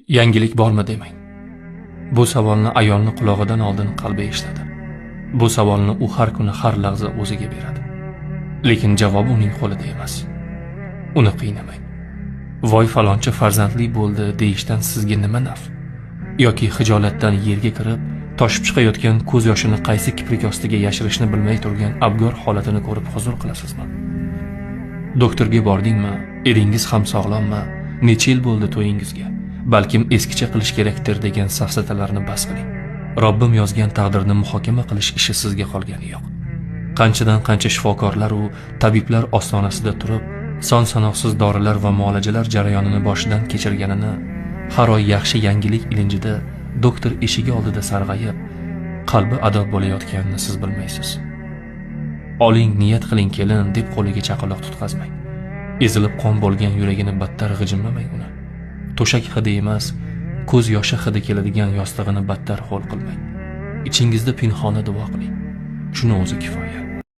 Yangilik bormi demang. Bu savolni ayolni qulog'idan oldin qalbi eshitadi. Bu savolni u har kuni har lahza o'ziga beradi. Lekin javob uning qo'lida emas. Uni qiynamang. Voy falonchi farzandli bo'ldi deyishdan sizga nima naf? Yoki hijolatdan yerga kirib, toshib chiqayotgan ko'z yoshini qaysi kiprik ostiga yashirishni bilmay turgan abgor holatini ko'rib huzur qilasizmi? Doktorga bordingmi? Eringiz ham sog'lommi? Necha yil bo'ldi to'yingizga? Balkim eskicha qilish kerakdir degan safsatalarni bas qiling. Robbim yozgan taqdirni muhokama qilish ishi sizga qolgani yo'q. Qanchadan qancha shifokorlar u tabiblar ostonasida turib, son-sanoqsiz dorilar va muolajalar jarayonini boshidan kechirganini, har oy yaxshi yangilik ilinjida doktor eshigi oldida sarg'ayib, qalbi ado bo'layotganini siz bilmaysiz. Oling, niyat qiling kelin deb qo'liga chaqaloq tutqazmang. Ezilib qon bo'lgan yuragini battar g'ijimlamang uni. To'shak hidi emas, ko'z yoshi hidi keladigan yostig'ini battar ho'l qilmang. Ichingizda pinhona duo qiling. Shuni o'zi kifoya.